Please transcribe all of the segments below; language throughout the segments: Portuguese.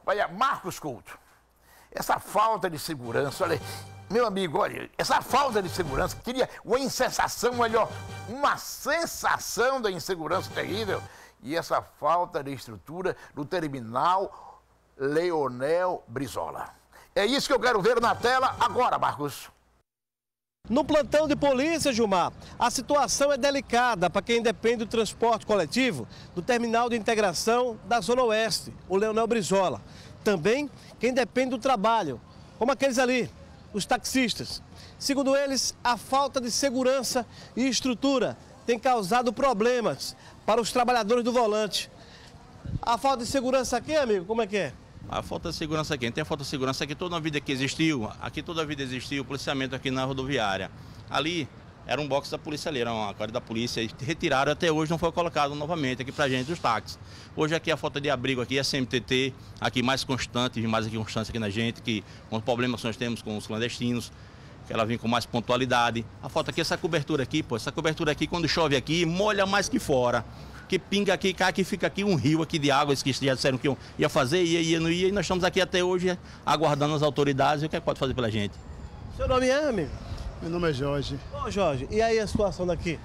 Olha, Marcos Couto, essa falta de segurança, olha, meu amigo, olha, essa falta de segurança cria uma sensação, olha, uma sensação da insegurança terrível. E essa falta de estrutura no terminal Leonel Brizola. É isso que eu quero ver na tela agora, Marcos. No plantão de polícia, Gilmar, a situação é delicada para quem depende do transporte coletivo do terminal de integração da Zona Oeste, o Leonel Brizola. Também quem depende do trabalho, como aqueles ali, os taxistas. Segundo eles, a falta de segurança e estrutura tem causado problemas para os trabalhadores do volante. A falta de segurança aqui, amigo, como é que é? A falta de segurança aqui, não tem a falta de segurança aqui, toda a vida que existiu, aqui toda a vida existiu, o policiamento aqui na rodoviária. Ali era um box da polícia ali, era uma quadra da polícia, e retiraram, até hoje não foi colocado novamente aqui pra gente os táxis. Hoje aqui a falta de abrigo aqui, a CMTT, aqui mais constante, mais aqui constância aqui na gente, que com os problemas que nós temos com os clandestinos, que ela vem com mais pontualidade. A falta aqui, essa cobertura aqui, pô, essa cobertura aqui, quando chove aqui, molha mais que fora. Que pinga aqui, cai aqui, fica aqui um rio aqui de água, que já disseram que ia fazer, não ia, e nós estamos aqui até hoje aguardando as autoridades e o que é que pode fazer pela gente. Seu nome é, amigo? Meu nome é Jorge. Ô, Jorge, e aí a situação daqui?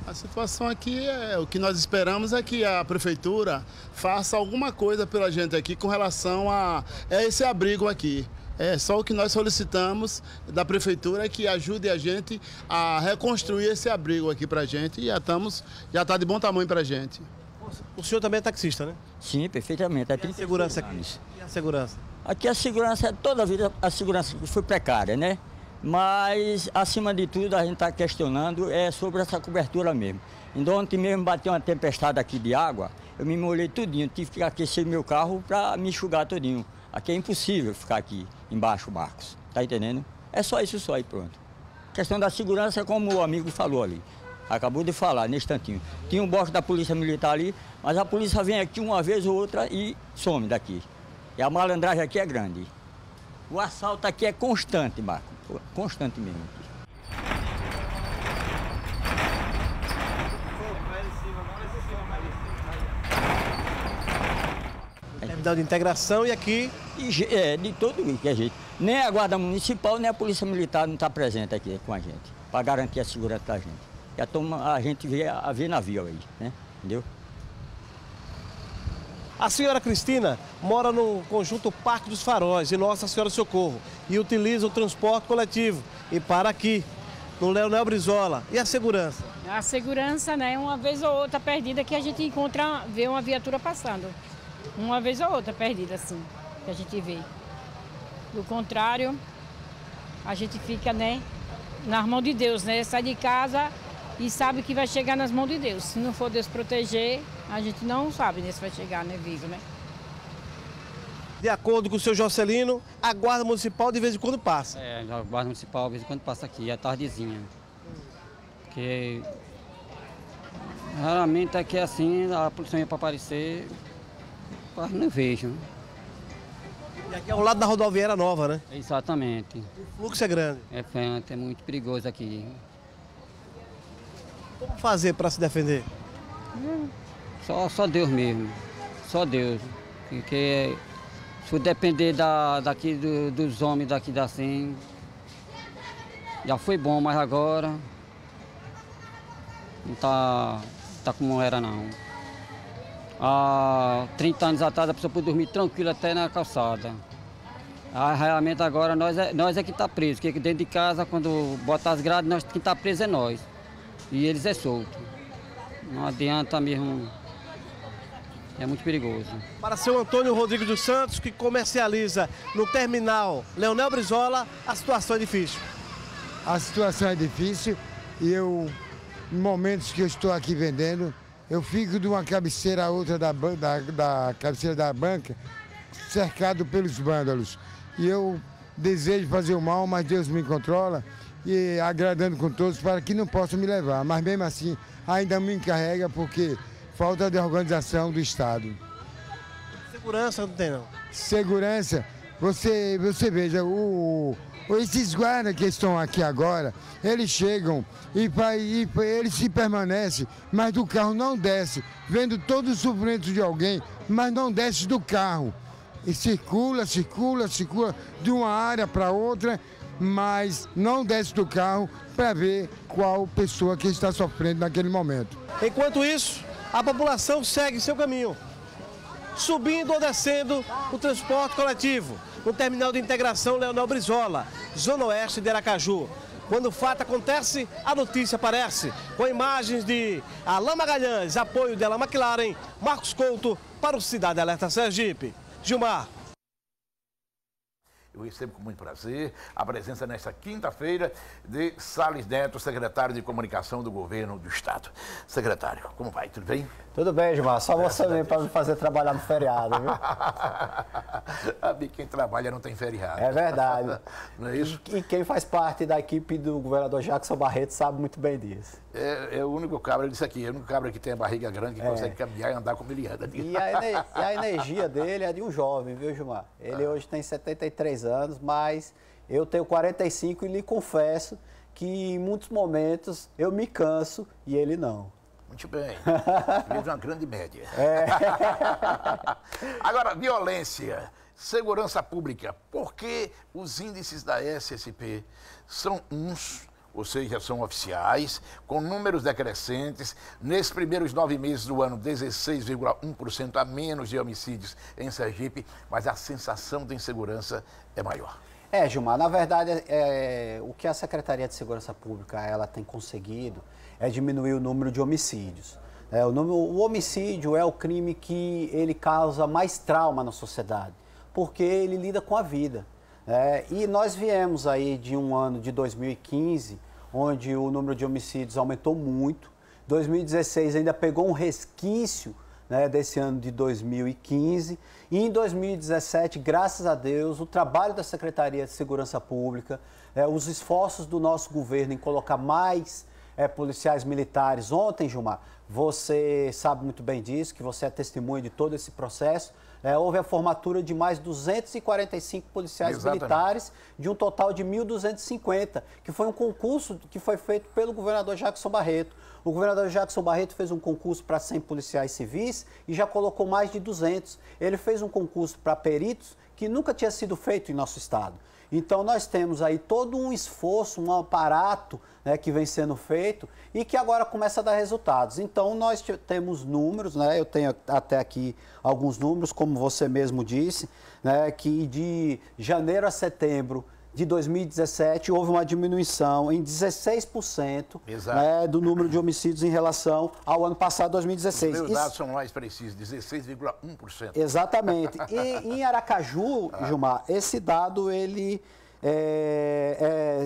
A situação aqui, o que nós esperamos é que a prefeitura faça alguma coisa pela gente aqui com relação a esse abrigo aqui. É só o que nós solicitamos da prefeitura, que ajude a gente a reconstruir esse abrigo aqui pra gente, e já está de bom tamanho pra gente. O senhor também é taxista, né? Sim, perfeitamente. E a segurança aqui? E a segurança? Aqui a segurança, toda a vida a segurança foi precária, né? Mas, acima de tudo, a gente está questionando sobre essa cobertura mesmo. Então, ontem mesmo bateu uma tempestade aqui de água, eu me molhei tudinho, tive que aquecer meu carro para me enxugar todinho. Aqui é impossível ficar aqui embaixo, Marcos, tá entendendo? É só isso só aí, pronto. Questão da segurança, como o amigo falou ali, acabou de falar, nesse instantinho. Tinha um bote da polícia militar ali, mas a polícia vem aqui uma vez ou outra e some daqui. E a malandragem aqui é grande. O assalto aqui é constante, Marcos, constante mesmo. Terminal de integração e aqui... De todo jeito. Nem a Guarda Municipal, nem a Polícia Militar não está presente aqui com a gente, para garantir a segurança da gente. E a gente vê navio aí, né? Entendeu? A senhora Cristina mora no conjunto Parque dos Faróis e Nossa Senhora do Socorro e utiliza o transporte coletivo e para aqui, no Leonel Brizola. E a segurança? A segurança, né? Uma vez ou outra perdida que a gente vê uma viatura passando. Uma vez ou outra perdida, assim, que a gente vê. Do contrário, a gente fica, né, nas mãos de Deus, né? Sai de casa e sabe que vai chegar nas mãos de Deus. Se não for Deus proteger, a gente não sabe, né, se vai chegar, né, vivo, né? De acordo com o seu Jocelino, a Guarda Municipal de vez em quando passa. A Guarda Municipal de vez em quando passa aqui, à tardezinha. Porque raramente aqui é assim, a polícia ia para aparecer, quase não vejo. E aqui é ao lado da rodoviária nova, né? Exatamente. O fluxo é grande. É muito perigoso aqui. Como fazer para se defender? Só Deus mesmo, só Deus. Porque se depender daqui dos homens daqui da assim, já foi bom, mas agora não tá como era não. Há 30 anos atrás a pessoa pôde dormir tranquila até na calçada. Realmente agora nós é que está preso, porque dentro de casa, quando bota as grades, quem está preso é nós. E eles é solto. Não adianta mesmo, é muito perigoso. Para seu Antônio Rodrigues dos Santos, que comercializa no terminal Leonel Brizola, a situação é difícil. A situação é difícil e em momentos que eu estou aqui vendendo, eu fico de uma cabeceira a outra da cabeceira da banca, cercado pelos vândalos. E eu desejo fazer o mal, mas Deus me controla, e agradando com todos para que não possam me levar. Mas mesmo assim, ainda me encarrega porque falta de organização do Estado. Segurança não tem não? Segurança, você veja, esses guardas que estão aqui agora, eles chegam e eles se permanecem, mas do carro não desce, vendo todo o sofrimento de alguém, mas não desce do carro. e circula de uma área para outra, mas não desce do carro para ver qual pessoa que está sofrendo naquele momento. Enquanto isso, a população segue seu caminho, subindo ou descendo o transporte coletivo no terminal de integração Leonel Brizola, zona oeste de Aracaju. Quando o fato acontece, a notícia aparece. Com imagens de Alain Magalhães, apoio de Alain McLaren, Marcos Couto para o Cidade Alerta Sergipe. Gilmar. Eu recebo com muito prazer a presença nesta quinta-feira de Salles Neto, secretário de Comunicação do Governo do Estado. Secretário, como vai? Tudo bem? Tudo bem, Gilmar. Só você mesmo para me fazer trabalhar no feriado, viu? Quem trabalha não tem feriado. É verdade. Não é isso? E quem faz parte da equipe do governador Jackson Barreto sabe muito bem disso. É o único cabra disso aqui, é o único cabra que tem a barriga grande, que consegue caminhar e andar como ele anda. E a energia dele é de um jovem, viu, Gilmar? Ele hoje tem 73 anos, mas eu tenho 45 e lhe confesso que em muitos momentos eu me canso e ele não. Muito bem. Vive uma grande média. Agora, violência, segurança pública. Por que os índices da SSP são uns, ou seja, são oficiais, com números decrescentes? Nesses primeiros 9 meses do ano, 16,1% a menos de homicídios em Sergipe, mas a sensação de insegurança é maior. Gilmar, na verdade, o que a Secretaria de Segurança Pública ela tem conseguido é diminuir o número de homicídios. O homicídio é o crime que ele causa mais trauma na sociedade, porque ele lida com a vida. E nós viemos aí de um ano de 2015, onde o número de homicídios aumentou muito. 2016 ainda pegou um resquício, né, desse ano de 2015. E em 2017, graças a Deus, o trabalho da Secretaria de Segurança Pública, os esforços do nosso governo em colocar mais policiais militares. Ontem, Gilmar, você sabe muito bem disso, que você é testemunha de todo esse processo. Houve a formatura de mais 245 policiais militares, de um total de 1.250, que foi um concurso que foi feito pelo governador Jackson Barreto. O governador Jackson Barreto fez um concurso para 100 policiais civis e já colocou mais de 200. Ele fez um concurso para peritos que nunca tinha sido feito em nosso estado. Então, nós temos aí todo um esforço, um aparato, né, que vem sendo feito e que agora começa a dar resultados. Então, nós temos números, né, eu tenho até aqui alguns números, como você mesmo disse, né, que de janeiro a setembro de 2017 houve uma diminuição em 16%, né, do número de homicídios em relação ao ano passado, 2016. Os dados são mais precisos, 16,1%. Exatamente. E em Aracaju, Gilmar, esse dado ele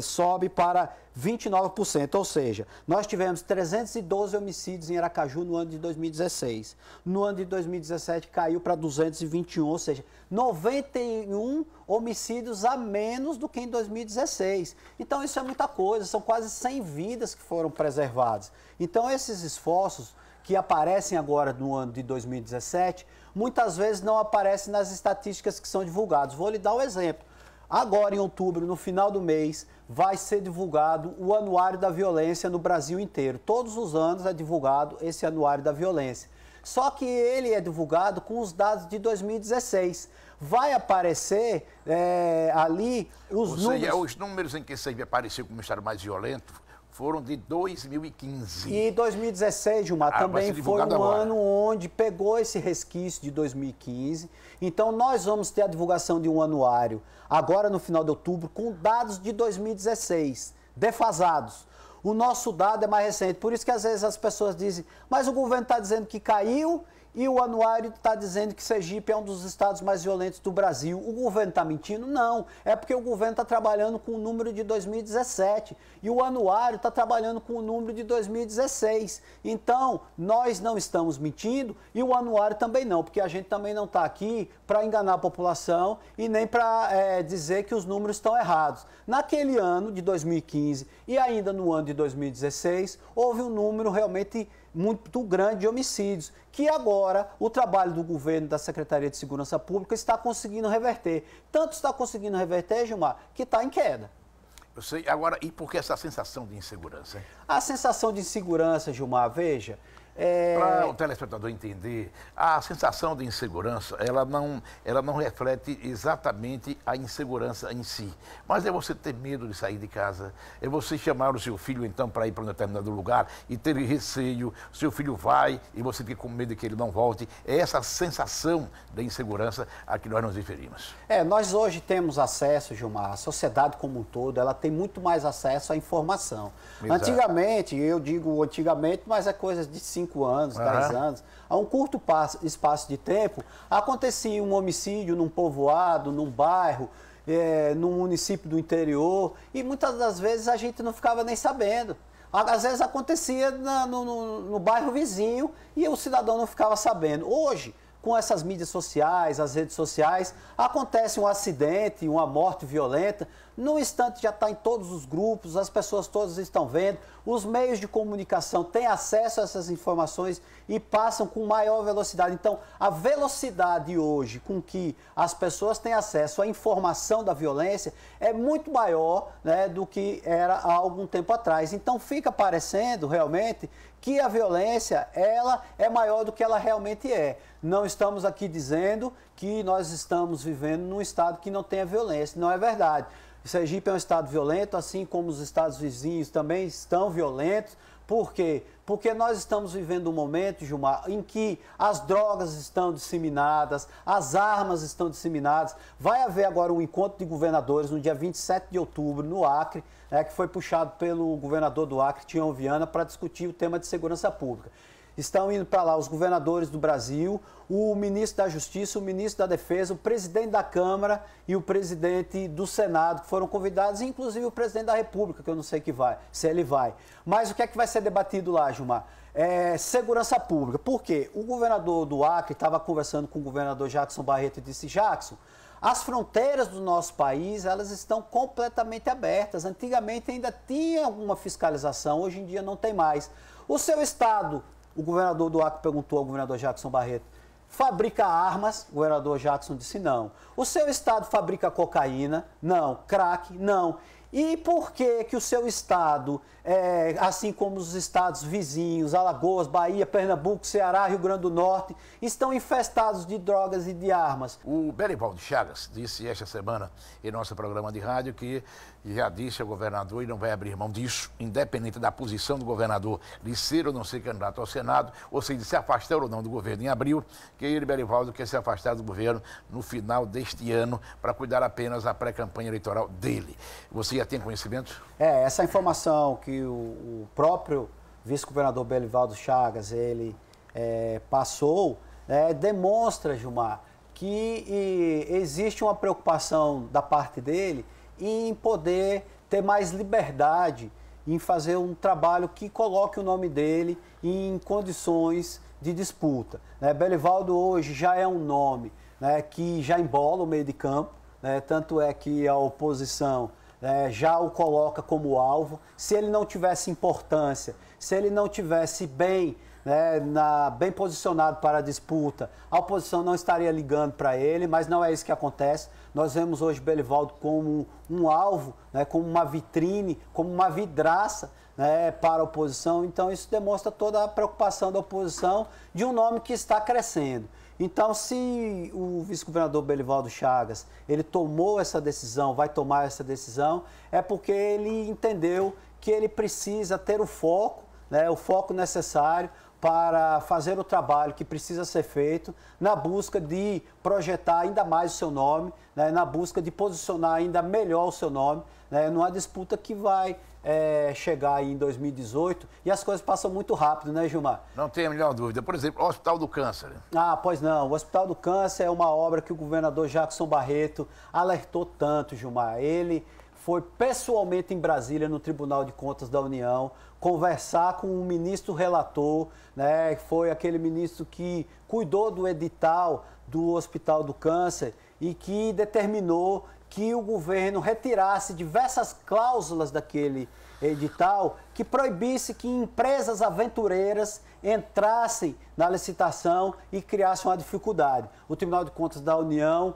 sobe para 29%, ou seja, nós tivemos 312 homicídios em Aracaju no ano de 2016. No ano de 2017 caiu para 221, ou seja, 91 homicídios a menos do que em 2016. Então isso é muita coisa, são quase 100 vidas que foram preservadas. Então esses esforços que aparecem agora no ano de 2017, muitas vezes não aparecem nas estatísticas que são divulgadas. Vou lhe dar um exemplo. Agora, em outubro, no final do mês, vai ser divulgado o Anuário da Violência no Brasil inteiro. Todos os anos é divulgado esse Anuário da Violência. Só que ele é divulgado com os dados de 2016. Vai aparecer ali os números... Ou seja, os números em que Sergipe apareceu como estado mais violento foram de 2015. E 2016, Gilmar, também foi um ano onde pegou esse resquício de 2015. Então, nós vamos ter a divulgação de um anuário agora no final de outubro com dados de 2016, defasados. O nosso dado é mais recente, por isso que às vezes as pessoas dizem, mas o governo está dizendo que caiu e o anuário está dizendo que Sergipe é um dos estados mais violentos do Brasil. O governo está mentindo? Não. É porque o governo está trabalhando com o número de 2017 e o anuário está trabalhando com o número de 2016. Então, nós não estamos mentindo e o anuário também não, porque a gente também não está aqui para enganar a população e nem para dizer que os números estão errados. Naquele ano de 2015 e ainda no ano de 2016, houve um número realmente muito grande de homicídios, que agora o trabalho do governo, da Secretaria de Segurança Pública, está conseguindo reverter. Tanto está conseguindo reverter, Gilmar, que está em queda. Eu sei. Agora, e por que essa sensação de insegurança? Hein? A sensação de insegurança, Gilmar, veja, Para o telespectador entender, a sensação de insegurança, ela não reflete exatamente a insegurança em si. Mas é você ter medo de sair de casa, é você chamar o seu filho, então, para ir para um determinado lugar e ter receio, o seu filho vai e você fica com medo de que ele não volte. É essa sensação de insegurança a que nós nos referimos. Nós hoje temos acesso, Gilmar, a sociedade como um todo, ela tem muito mais acesso à informação. Exato. Antigamente, eu digo antigamente, mas é coisa de 5 anos, 10 anos, a um curto espaço de tempo, acontecia um homicídio num povoado, num bairro, num município do interior, e muitas das vezes a gente não ficava nem sabendo. Às vezes acontecia no bairro vizinho e o cidadão não ficava sabendo. Hoje, com essas mídias sociais, as redes sociais, acontece um acidente, uma morte violenta, no instante já está em todos os grupos, as pessoas todas estão vendo, os meios de comunicação têm acesso a essas informações e passam com maior velocidade. Então, a velocidade hoje com que as pessoas têm acesso à informação da violência é muito maior, né, do que era há algum tempo atrás. Então, fica parecendo realmente que a violência, ela é maior do que ela realmente é. Não estamos aqui dizendo que nós estamos vivendo num estado que não tenha violência, não é verdade. Sergipe é um estado violento, assim como os estados vizinhos também estão violentos. Por quê? Porque nós estamos vivendo um momento, Gilmar, em que as drogas estão disseminadas, as armas estão disseminadas. Vai haver agora um encontro de governadores no dia 27 de outubro, no Acre, que foi puxado pelo governador do Acre, Tião Viana, para discutir o tema de segurança pública. Estão indo para lá os governadores do Brasil, o ministro da Justiça, o ministro da Defesa, o presidente da Câmara e o presidente do Senado, que foram convidados, inclusive o presidente da República, que eu não sei se ele vai. Mas o que é que vai ser debatido lá, Gilmar? Segurança pública. Por quê? O governador do Acre estava conversando com o governador Jackson Barreto e disse: Jackson, as fronteiras do nosso país, elas estão completamente abertas. Antigamente ainda tinha alguma fiscalização, hoje em dia não tem mais. O seu estado... O governador do Acre perguntou ao governador Jackson Barreto: fabrica armas? O governador Jackson disse não. O seu estado fabrica cocaína? Não. Crack? Não. E por que o seu estado, assim como os estados vizinhos, Alagoas, Bahia, Pernambuco, Ceará, Rio Grande do Norte, estão infestados de drogas e de armas? O Belivaldo Chagas disse esta semana em nosso programa de rádio que já disse ao governador e não vai abrir mão disso, independente da posição do governador de ser ou não ser candidato ao Senado, ou seja, de se afastar ou não do governo em abril, que ele, Belivaldo, quer se afastar do governo no final deste ano para cuidar apenas da pré-campanha eleitoral dele. Você já tem conhecimento? Essa informação que o próprio vice-governador Belivaldo Chagas, ele passou, demonstra, Gilmar, que existe uma preocupação da parte dele em poder ter mais liberdade, em fazer um trabalho que coloque o nome dele em condições de disputa. Belivaldo hoje já é um nome que já embola o meio de campo, tanto é que a oposição já o coloca como alvo. Se ele não tivesse importância, se ele não tivesse bem, bem posicionado para a disputa, a oposição não estaria ligando para ele, mas não é isso que acontece. Nós vemos hoje Belivaldo como um alvo, como uma vitrine, como uma vidraça para a oposição. Então isso demonstra toda a preocupação da oposição de um nome que está crescendo. Então, se o vice-governador Belivaldo Chagas, ele tomou essa decisão, vai tomar essa decisão, é porque ele entendeu que ele precisa ter o foco necessário para fazer o trabalho que precisa ser feito na busca de projetar ainda mais o seu nome, na busca de posicionar ainda melhor o seu nome, numa disputa que vai chegar aí em 2018, e as coisas passam muito rápido, né, Gilmar? Não tem a menor dúvida. Por exemplo, o Hospital do Câncer. Pois não. O Hospital do Câncer é uma obra que o governador Jackson Barreto alertou tanto, Gilmar. Ele foi pessoalmente em Brasília, no Tribunal de Contas da União, conversar com o ministro relator, foi aquele ministro que cuidou do edital do Hospital do Câncer e que determinou que o governo retirasse diversas cláusulas daquele edital que proibisse que empresas aventureiras entrassem na licitação e criassem uma dificuldade. O Tribunal de Contas da União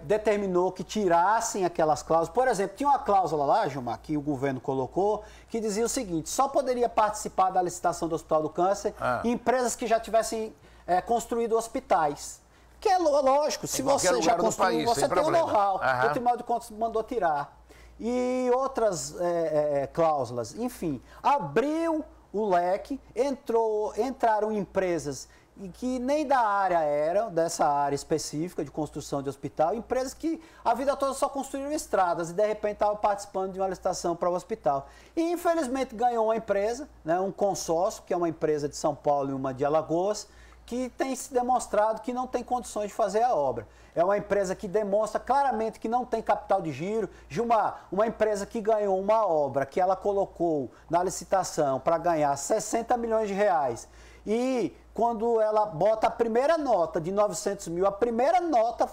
determinou que tirassem aquelas cláusulas. Por exemplo, tinha uma cláusula lá, Gilmar, que o governo colocou, que dizia o seguinte: só poderia participar da licitação do Hospital do Câncer empresas que já tivessem construído hospitais. Que é lógico, se você já construiu, você tem o know-how. O Tribunal de Contas mandou tirar. E outras cláusulas. Enfim, abriu o leque, entraram empresas que nem da área eram, dessa área específica de construção de hospital, empresas que a vida toda só construíram estradas e de repente estavam participando de uma licitação para o hospital. E infelizmente ganhou uma empresa, né, um consórcio, que é uma empresa de São Paulo e uma de Alagoas, que tem se demonstrado que não tem condições de fazer a obra. É uma empresa que demonstra claramente que não tem capital de giro. Gilmar, uma empresa que ganhou uma obra que ela colocou na licitação para ganhar 60 milhões de reais e quando ela bota a primeira nota de 900 mil, a primeira nota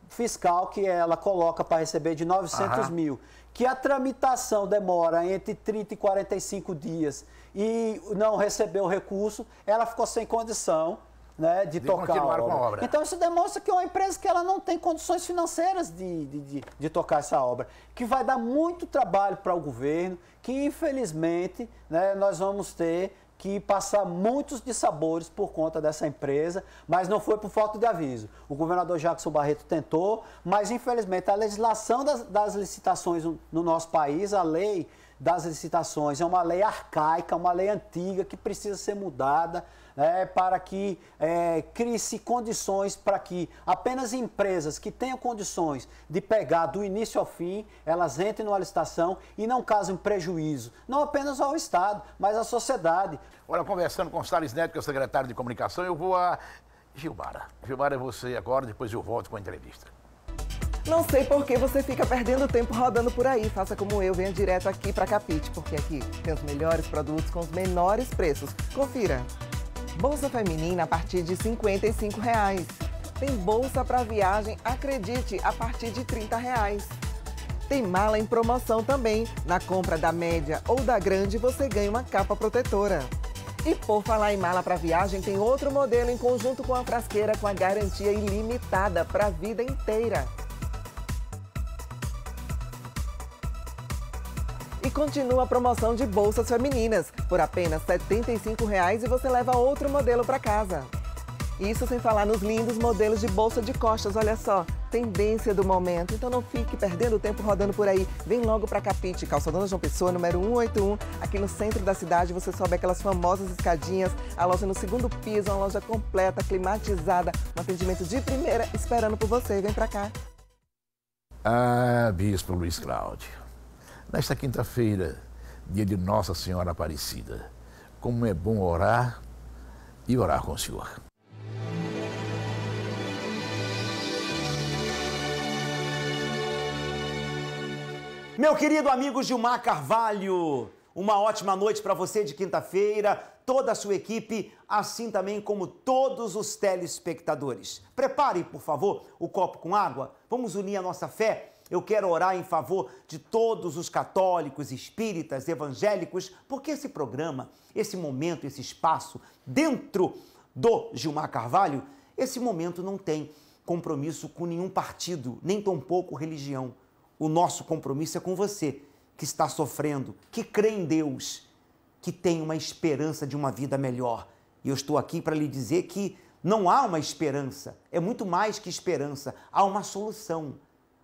fiscal que ela coloca para receber de 900 mil, que a tramitação demora entre 30 e 45 dias e não recebeu o recurso, ela ficou sem condição, né, de tocar a obra. Então isso demonstra que é uma empresa que ela não tem condições financeiras de tocar essa obra, que vai dar muito trabalho para o governo, que infelizmente, né, nós vamos ter que passar muitos dissabores por conta dessa empresa, mas não foi por falta de aviso. O governador Jackson Barreto tentou, mas infelizmente a legislação das licitações no nosso país, a lei das licitações, é uma lei arcaica, uma lei antiga que precisa ser mudada, para que crie-se condições para que apenas empresas que tenham condições de pegar do início ao fim, elas entrem numa licitação e não causem prejuízo, não apenas ao Estado, mas à sociedade. Olha, conversando com o Salles Neto, que é o secretário de Comunicação, eu vou a Gilmara. Gilmara, é você agora, depois eu volto com a entrevista. Não sei por que você fica perdendo tempo rodando por aí. Faça como eu, venha direto aqui para Capite, porque aqui tem os melhores produtos com os menores preços. Confira. Bolsa feminina a partir de R$ 55. Tem bolsa para viagem, acredite, a partir de R$ 30. Tem mala em promoção também. Na compra da média ou da grande, você ganha uma capa protetora. E por falar em mala para viagem, tem outro modelo em conjunto com a frasqueira com a garantia ilimitada para a vida inteira. E continua a promoção de bolsas femininas. Por apenas R$ 75 e você leva outro modelo para casa. Isso sem falar nos lindos modelos de bolsa de costas, olha só. Tendência do momento, então não fique perdendo tempo rodando por aí. Vem logo para Capite, Calçadão João Pessoa, número 181. Aqui no centro da cidade você sobe aquelas famosas escadinhas. A loja no segundo piso, uma loja completa, climatizada. Um atendimento de primeira esperando por você. Vem para cá. Ah, Bispo Luiz Cláudio. Nesta quinta-feira, dia de Nossa Senhora Aparecida, como é bom orar e orar com o Senhor. Meu querido amigo Gilmar Carvalho, uma ótima noite para você de quinta-feira, toda a sua equipe, assim também como todos os telespectadores. Prepare, por favor, o copo com água, vamos unir a nossa fé. Eu quero orar em favor de todos os católicos, espíritas, evangélicos, porque esse programa, esse momento, esse espaço dentro do Gilmar Carvalho, esse momento não tem compromisso com nenhum partido, nem tampouco religião. O nosso compromisso é com você, que está sofrendo, que crê em Deus, que tem uma esperança de uma vida melhor. E eu estou aqui para lhe dizer que não há uma esperança, é muito mais que esperança, há uma solução.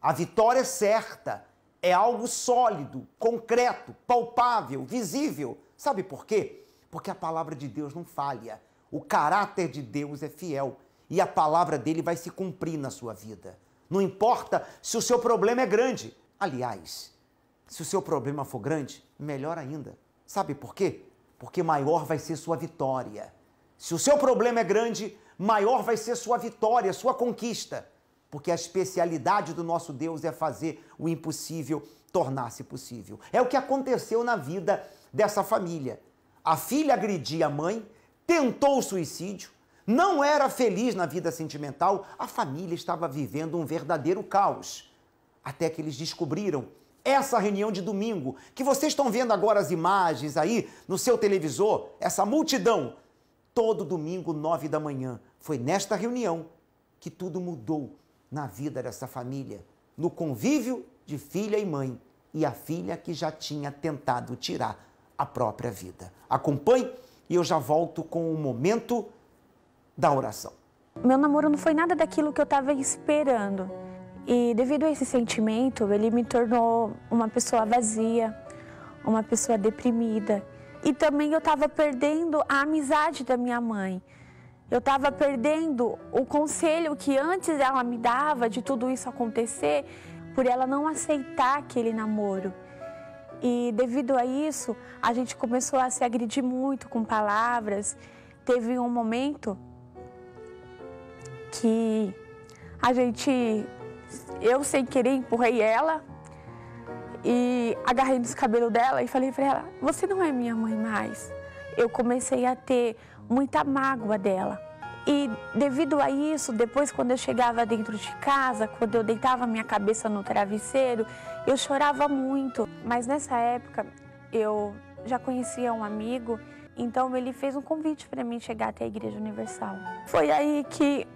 A vitória é certa, é algo sólido, concreto, palpável, visível. Sabe por quê? Porque a palavra de Deus não falha. O caráter de Deus é fiel e a palavra dele vai se cumprir na sua vida. Não importa se o seu problema é grande. Aliás, se o seu problema for grande, melhor ainda. Sabe por quê? Porque maior vai ser sua vitória. Se o seu problema é grande, maior vai ser sua vitória, sua conquista. Porque a especialidade do nosso Deus é fazer o impossível tornar-se possível. É o que aconteceu na vida dessa família. A filha agredia a mãe, tentou o suicídio, não era feliz na vida sentimental, a família estava vivendo um verdadeiro caos. Até que eles descobriram essa reunião de domingo, que vocês estão vendo agora as imagens aí no seu televisor, essa multidão. Todo domingo, 9 da manhã, foi nesta reunião que tudo mudou na vida dessa família, no convívio de filha e mãe e a filha que já tinha tentado tirar a própria vida. Acompanhe e eu já volto com o momento da oração. Meu namoro não foi nada daquilo que eu estava esperando. E devido a esse sentimento, ele me tornou uma pessoa vazia, uma pessoa deprimida. E também eu estava perdendo a amizade da minha mãe. Eu estava perdendo o conselho que antes ela me dava de tudo isso acontecer, por ela não aceitar aquele namoro. E devido a isso, a gente começou a se agredir muito com palavras. Teve um momento que eu sem querer empurrei ela e agarrei nos cabelos dela e falei para ela: você não é minha mãe mais. Eu comecei a ter muita mágoa dela. E devido a isso, depois quando eu chegava dentro de casa, quando eu deitava minha cabeça no travesseiro, eu chorava muito. Mas nessa época eu já conhecia um amigo, então ele fez um convite para mim chegar até a Igreja Universal. Foi aí que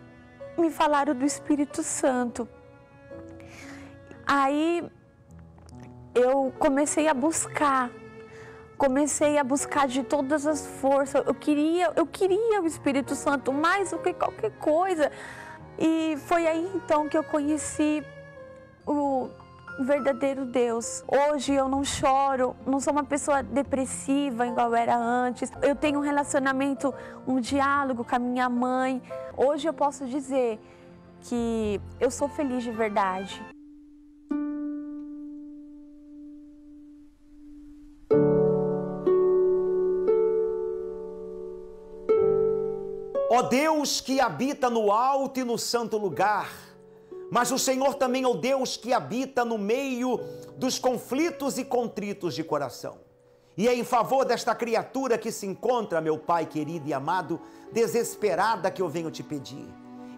me falaram do Espírito Santo. Aí eu comecei a buscar de todas as forças. Eu queria o Espírito Santo mais do que qualquer coisa. E foi aí então que eu conheci o verdadeiro Deus. Hoje eu não choro, não sou uma pessoa depressiva igual era antes. Eu tenho um relacionamento, um diálogo com a minha mãe. Hoje eu posso dizer que eu sou feliz de verdade. Ó Deus que habita no alto e no santo lugar, mas o Senhor também é o Deus que habita no meio dos conflitos e contritos de coração. E é em favor desta criatura que se encontra, meu Pai querido e amado, desesperada, que eu venho te pedir.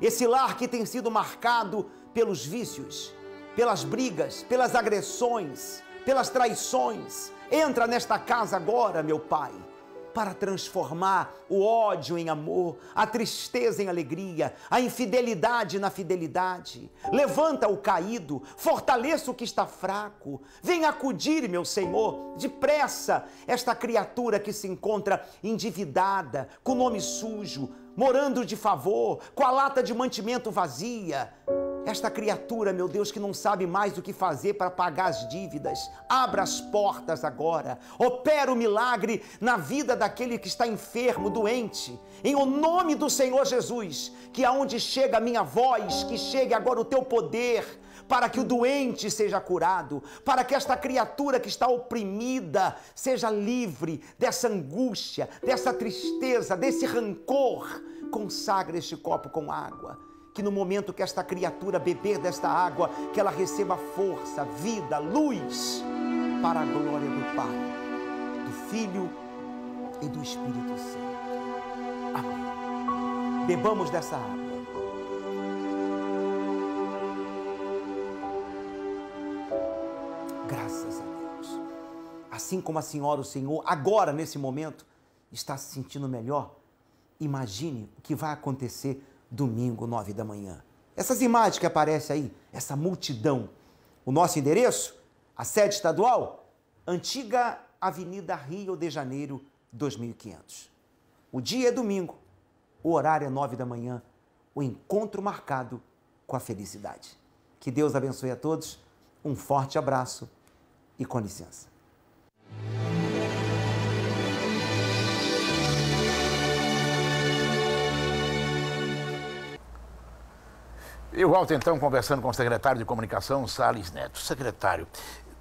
Esse lar que tem sido marcado pelos vícios, pelas brigas, pelas agressões, pelas traições. Entra nesta casa agora, meu Pai, para transformar o ódio em amor, a tristeza em alegria, a infidelidade na fidelidade. Levanta o caído, fortaleça o que está fraco. Venha acudir, meu Senhor, depressa, esta criatura que se encontra endividada, com nome sujo, morando de favor, com a lata de mantimento vazia. Esta criatura, meu Deus, que não sabe mais o que fazer para pagar as dívidas. Abra as portas agora. Opera o milagre na vida daquele que está enfermo, doente. Em o nome do Senhor Jesus, que aonde chega a minha voz, que chegue agora o teu poder, para que o doente seja curado, para que esta criatura que está oprimida seja livre dessa angústia, dessa tristeza, desse rancor. Consagra este copo com água. Que no momento que esta criatura beber desta água, que ela receba força, vida, luz, para a glória do Pai, do Filho e do Espírito Santo. Amém. Bebamos dessa água. Graças a Deus. Assim como a senhora, o senhor, agora, nesse momento, está se sentindo melhor, imagine o que vai acontecer domingo, 9 da manhã. Essas imagens que aparecem aí, essa multidão. O nosso endereço, a sede estadual, antiga Avenida Rio de Janeiro, 2500. O dia é domingo, o horário é 9 da manhã, o encontro marcado com a felicidade. Que Deus abençoe a todos, um forte abraço e com licença. Eu volto então conversando com o secretário de Comunicação, Salles Neto. Secretário,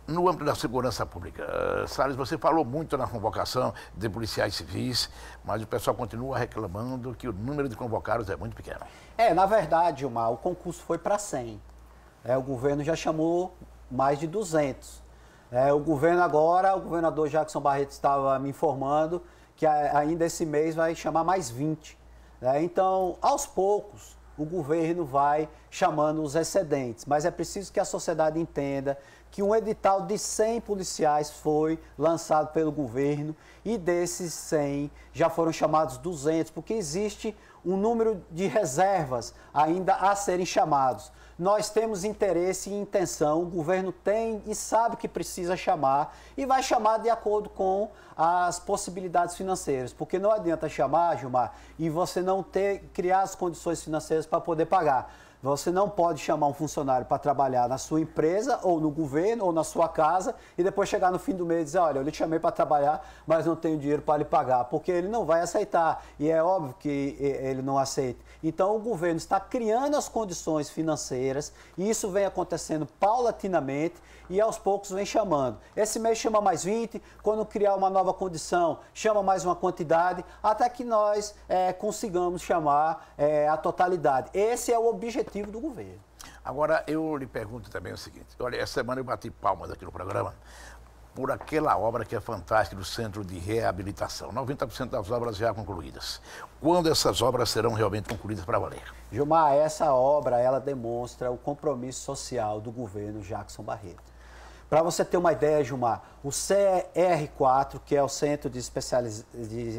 no âmbito da segurança pública, Salles, você falou muito na convocação de policiais civis, mas o pessoal continua reclamando que o número de convocados é muito pequeno. Na verdade, Gilmar, o concurso foi para 100. O governo já chamou mais de 200. O governador Jackson Barreto estava me informando que ainda esse mês vai chamar mais 20. Então, aos poucos, o governo vai chamando os excedentes, mas é preciso que a sociedade entenda que um edital de 100 policiais foi lançado pelo governo e desses 100 já foram chamados 200, porque existe um número de reservas ainda a serem chamados. Nós temos interesse e intenção, o governo tem e sabe que precisa chamar e vai chamar de acordo com as possibilidades financeiras, porque não adianta chamar, Gilmar, e você não criar as condições financeiras para poder pagar. Você não pode chamar um funcionário para trabalhar na sua empresa, ou no governo, ou na sua casa, e depois chegar no fim do mês e dizer, olha, eu lhe chamei para trabalhar, mas não tenho dinheiro para lhe pagar, porque ele não vai aceitar, e é óbvio que ele não aceita. Então, o governo está criando as condições financeiras, e isso vem acontecendo paulatinamente, e aos poucos vem chamando. Esse mês chama mais 20, quando criar uma nova condição, chama mais uma quantidade, até que nós consigamos chamar a totalidade. Esse é o objetivo do governo. Agora, eu lhe pergunto também o seguinte, olha, essa semana eu bati palmas aqui no programa por aquela obra que é fantástica do Centro de Reabilitação. 90% das obras já concluídas. Quando essas obras serão realmente concluídas para valer? Gilmar, essa obra, ela demonstra o compromisso social do governo Jackson Barreto. Para você ter uma ideia, Gilmar, o CR4, que é o Centro de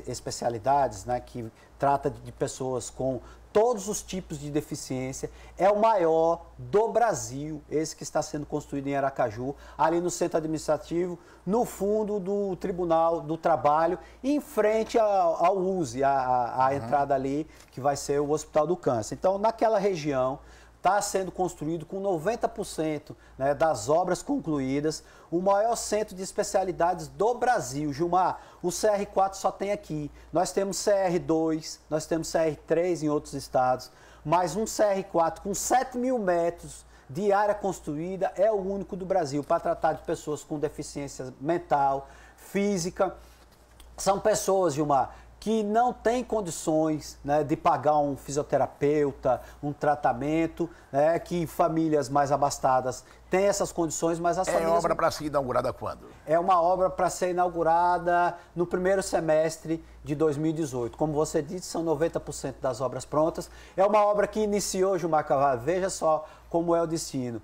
Especialidades, né, que trata de pessoas com todos os tipos de deficiência, é o maior do Brasil, esse que está sendo construído em Aracaju, ali no centro administrativo, no fundo do Tribunal do Trabalho, em frente ao USE, a entrada ali, que vai ser o Hospital do Câncer. Então, naquela região, está sendo construído com 90%, né, das obras concluídas, o maior centro de especialidades do Brasil. Gilmar, o CR4 só tem aqui. Nós temos CR2, nós temos CR3 em outros estados, mas um CR4 com 7 mil metros de área construída é o único do Brasil para tratar de pessoas com deficiência mental, física. São pessoas, Gilmar, que não tem condições, né, de pagar um fisioterapeuta, um tratamento, né, que famílias mais abastadas têm essas condições, mas as famílias... É uma obra para ser inaugurada quando? É uma obra para ser inaugurada no primeiro semestre de 2018. Como você disse, são 90% das obras prontas. É uma obra que iniciou, Gilmar Carvalho, veja só como é o destino.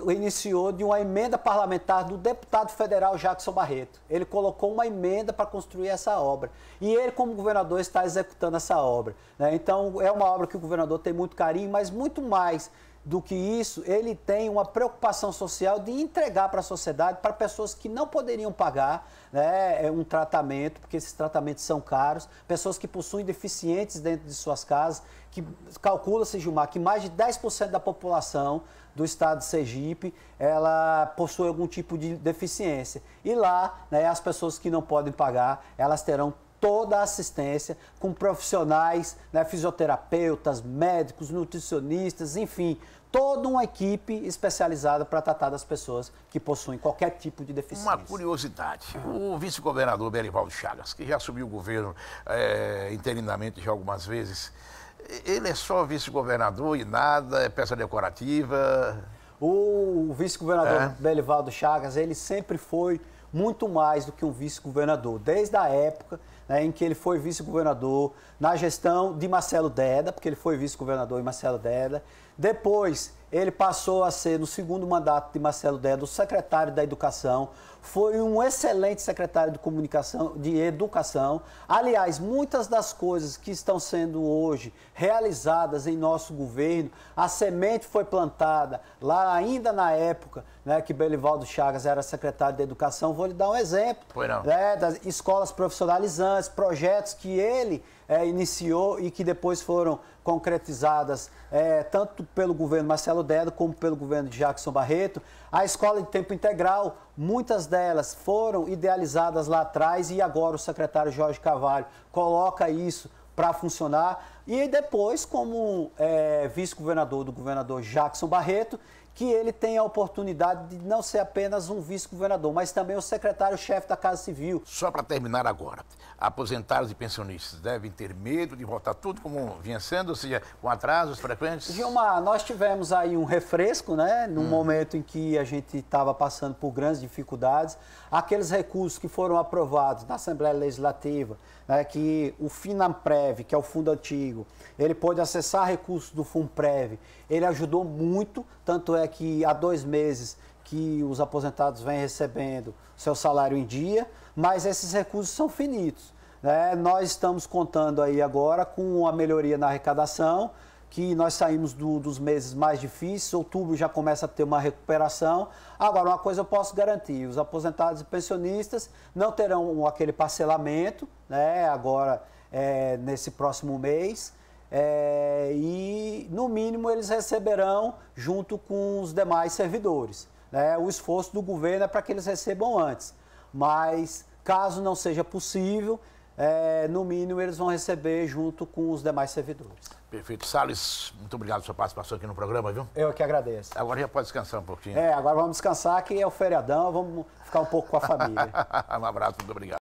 Iniciou de uma emenda parlamentar do deputado federal Jackson Barreto. Ele colocou uma emenda para construir essa obra. E ele, como governador, está executando essa obra, né? Então, é uma obra que o governador tem muito carinho, mas muito mais do que isso, ele tem uma preocupação social de entregar para a sociedade, para pessoas que não poderiam pagar, né, um tratamento, porque esses tratamentos são caros, pessoas que possuem deficientes dentro de suas casas, que calcula-se, Gilmar, que mais de 10% da população do estado de Sergipe, ela possui algum tipo de deficiência. E lá, né, as pessoas que não podem pagar, elas terão toda a assistência com profissionais, né, fisioterapeutas, médicos, nutricionistas, enfim, toda uma equipe especializada para tratar das pessoas que possuem qualquer tipo de deficiência. Uma curiosidade, o vice-governador Belivaldo Chagas, que já assumiu o governo interinamente já algumas vezes, ele é só vice-governador e nada, é peça decorativa? O vice-governador Belivaldo Chagas, ele sempre foi muito mais do que um vice-governador, desde a época, né, em que ele foi vice-governador na gestão de Marcelo Deda, porque ele foi vice-governador em Marcelo Deda. Depois, ele passou a ser, no segundo mandato de Marcelo Deda, o secretário da Educação. Foi um excelente secretário de Comunicação, de Educação. Aliás, muitas das coisas que estão sendo hoje realizadas em nosso governo, a semente foi plantada lá ainda na época, né, que Belivaldo Chagas era secretário da Educação. Vou lhe dar um exemplo, né, das escolas profissionalizantes, projetos que ele iniciou e que depois foram concretizadas tanto pelo governo Marcelo Deda como pelo governo de Jackson Barreto. A escola de tempo integral, muitas delas foram idealizadas lá atrás e agora o secretário Jorge Carvalho coloca isso para funcionar. E depois, como vice-governador do governador Jackson Barreto, que ele tem a oportunidade de não ser apenas um vice-governador, mas também o secretário-chefe da Casa Civil. Só para terminar agora, aposentados e pensionistas devem ter medo de voltar tudo como vinha sendo, ou seja, com atrasos frequentes? Gilmar, nós tivemos aí um refresco, né, num momento em que a gente estava passando por grandes dificuldades. Aqueles recursos que foram aprovados na Assembleia Legislativa, né, que o FINAMPREV, que é o fundo antigo, ele pôde acessar recursos do FUNPREV, ele ajudou muito, tanto é que há 2 meses que os aposentados vêm recebendo seu salário em dia, mas esses recursos são finitos, né? Nós estamos contando aí agora com a melhoria na arrecadação, que nós saímos dos meses mais difíceis, outubro já começa a ter uma recuperação. Agora, uma coisa eu posso garantir, os aposentados e pensionistas não terão aquele parcelamento, né, agora nesse próximo mês, e no mínimo eles receberão junto com os demais servidores, né? O esforço do governo é para que eles recebam antes, mas caso não seja possível, no mínimo eles vão receber junto com os demais servidores. Perfeito. Salles, muito obrigado pela sua participação aqui no programa, viu? Eu que agradeço. Agora já pode descansar um pouquinho. Agora vamos descansar, que é o feriadão, vamos ficar um pouco com a família. Um abraço, muito obrigado.